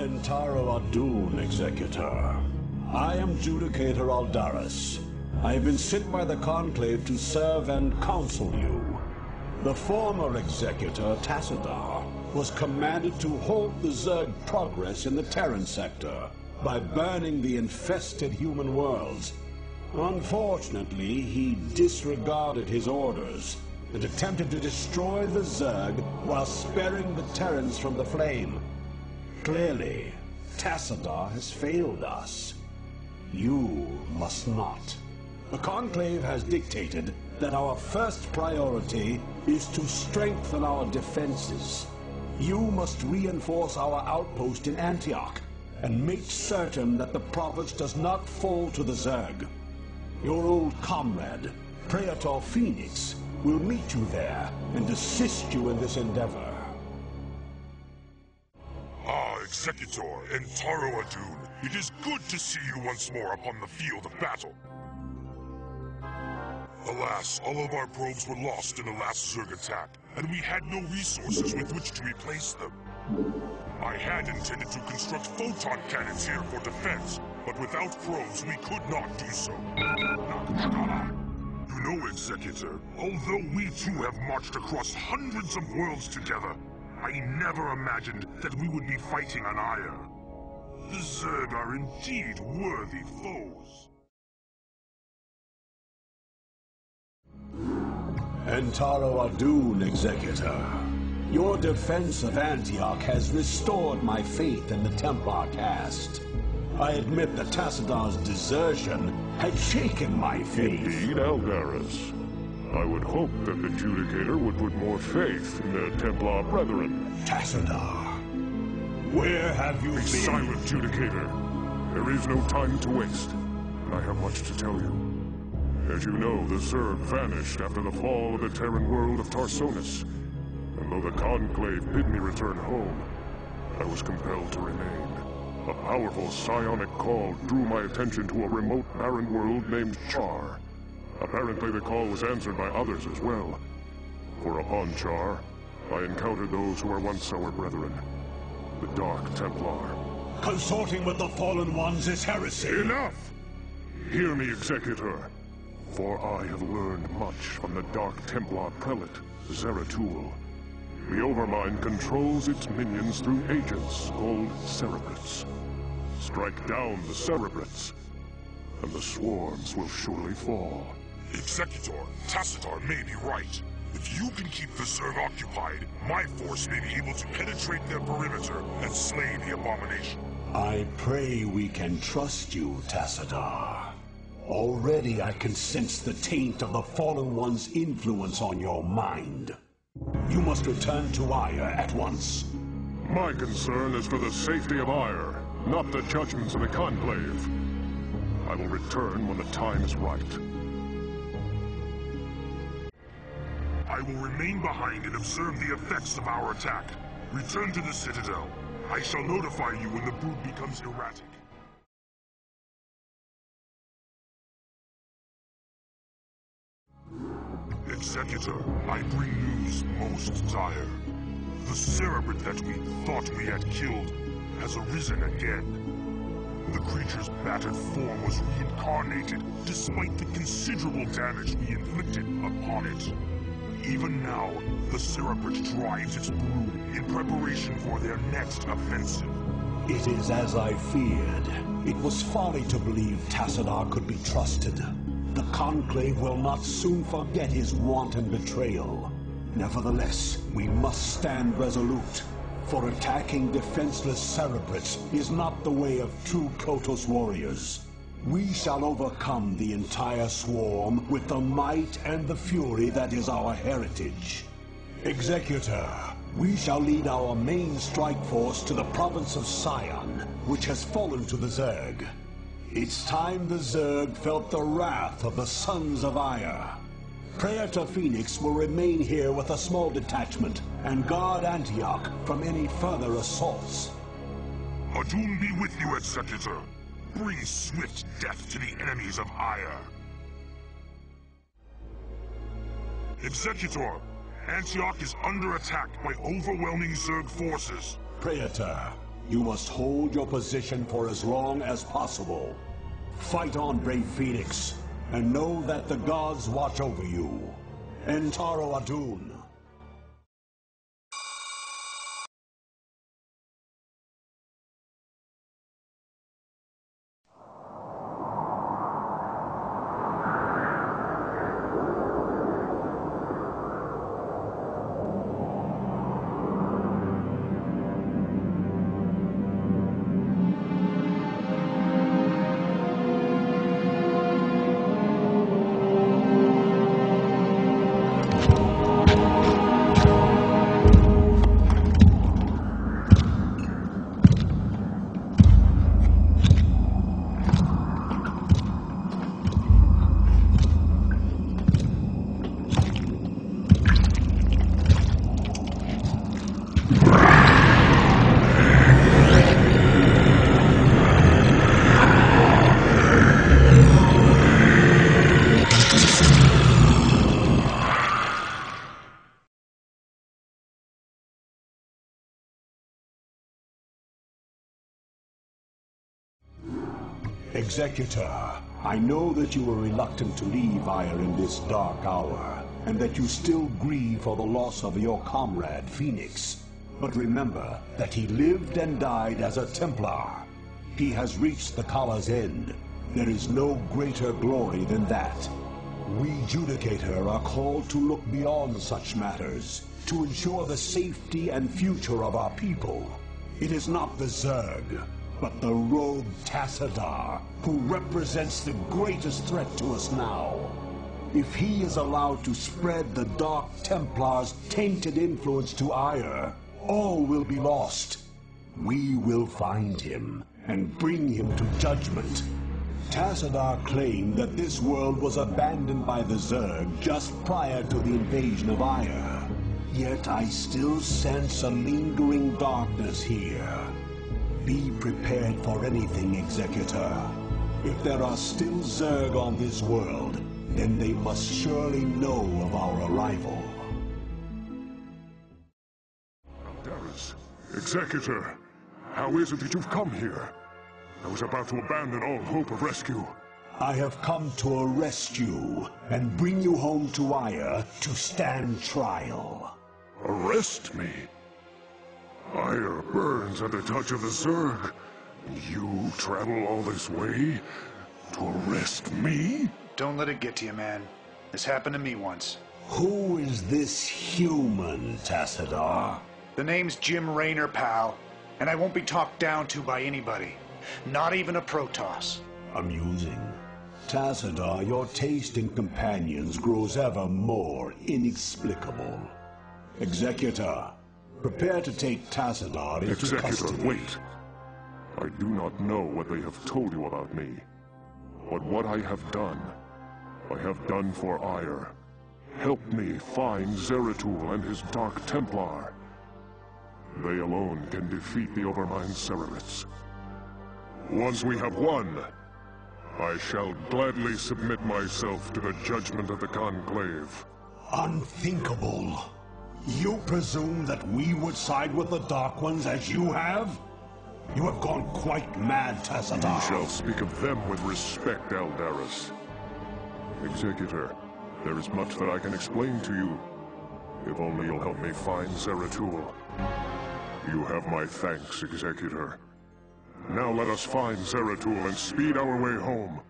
Entaro Adun, Executor. I am Judicator Aldaris. I have been sent by the Conclave to serve and counsel you. The former Executor, Tassadar, was commanded to halt the Zerg progress in the Terran sector by burning the infested human worlds. Unfortunately, he disregarded his orders and attempted to destroy the Zerg while sparing the Terrans from the flame. Clearly, Tassadar has failed us. You must not. The Conclave has dictated that our first priority is to strengthen our defenses. You must reinforce our outpost in Antioch and make certain that the province does not fall to the Zerg. Your old comrade, Praetor Phoenix, will meet you there and assist you in this endeavor. Ah, Executor Entaro Adun, it is good to see you once more upon the field of battle. Alas, all of our probes were lost in the last Zerg attack, and we had no resources with which to replace them. I had intended to construct photon cannons here for defense, but without probes we could not do so. You know, Executor, although we too have marched across hundreds of worlds together, I never imagined that we would be fighting on Aya. The Zerg are indeed worthy foes. Entaro Adun, Executor. Your defense of Antioch has restored my faith in the Templar caste. I admit that Tassadar's desertion had shaken my faith. Indeed, Aldaris. I would hope that the Judicator would put more faith in the Templar brethren. Tassadar, where have you been? Silent, Judicator. There is no time to waste. I have much to tell you. As you know, the Zerg vanished after the fall of the Terran world of Tarsonis. And though the Conclave bid me return home, I was compelled to remain. A powerful psionic call drew my attention to a remote barren world named Char. Apparently the call was answered by others as well. For upon Char, I encountered those who were once our brethren, the Dark Templar. Consorting with the Fallen Ones is heresy. Enough! Hear me, Executor. For I have learned much from the Dark Templar Prelate, Zeratul. The Overmind controls its minions through agents called Cerebrates. Strike down the Cerebrates, and the swarms will surely fall. Executor, Tassadar may be right. If you can keep the Zerg occupied, my force may be able to penetrate their perimeter and slay the abomination. I pray we can trust you, Tassadar. Already I can sense the taint of the Fallen One's influence on your mind. You must return to Aya at once. My concern is for the safety of Ire, not the judgments of the Conclave. I will return when the time is right. I will remain behind and observe the effects of our attack. Return to the Citadel. I shall notify you when the brood becomes erratic. Executor, I bring news most dire. The Cerebrate that we thought we had killed has arisen again. The creature's battered form was reincarnated despite the considerable damage we inflicted upon it. Even now, the Cerebrate drives its brood in preparation for their next offensive. It is as I feared. It was folly to believe Tassadar could be trusted. The Conclave will not soon forget his wanton betrayal. Nevertheless, we must stand resolute, for attacking defenseless Cerebrates is not the way of true Protoss warriors. We shall overcome the entire swarm with the might and the fury that is our heritage. Executor, we shall lead our main strike force to the province of Sion, which has fallen to the Zerg. It's time the Zerg felt the wrath of the Sons of Aya. Praetor Phoenix will remain here with a small detachment and guard Antioch from any further assaults. Adun be with you, Executor. Bring swift death to the enemies of Aya. Executor, Antioch is under attack by overwhelming Zerg forces. Praetor, You must hold your position for as long as possible. Fight on, brave Phoenix, and know that the gods watch over you. Entaro Adun. Executor, I know that you were reluctant to leave Ire in this dark hour, and that you still grieve for the loss of your comrade, Phoenix. But remember that he lived and died as a Templar. He has reached the Kala's end. There is no greater glory than that. We Judicator are called to look beyond such matters, to ensure the safety and future of our people. It is not the Zerg, but the rogue Tassadar, who represents the greatest threat to us now. If he is allowed to spread the Dark Templar's tainted influence to Ire, all will be lost. We will find him and bring him to judgment. Tassadar claimed that this world was abandoned by the Zerg just prior to the invasion of Ire. Yet I still sense a lingering darkness here. Be prepared for anything, Executor. If there are still Zerg on this world, then they must surely know of our arrival. Aldaris, Executor, how is it that you've come here? I was about to abandon all hope of rescue. I have come to arrest you and bring you home to Ire to stand trial. Arrest me? Ire burns at the touch of the Zerg. You travel all this way to arrest me? Don't let it get to you, man. This happened to me once. Who is this human, Tassadar? The name's Jim Raynor, pal. And I won't be talked down to by anybody. Not even a Protoss. Amusing. Tassadar, your taste in companions grows ever more inexplicable. Executor, prepare to take Tassadar into custody. Executor, wait. I do not know what they have told you about me. But what I have done for Ire. Help me find Zeratul and his Dark Templar. They alone can defeat the Overmind Cerebrits. Once we have won, I shall gladly submit myself to the judgment of the Conclave. Unthinkable. You presume that we would side with the Dark Ones as you have? You have gone quite mad, Tassadar. You shall speak of them with respect, Aldaris. Executor, there is much that I can explain to you. If only you'll help me find Zeratul. You have my thanks, Executor. Now let us find Zeratul and speed our way home.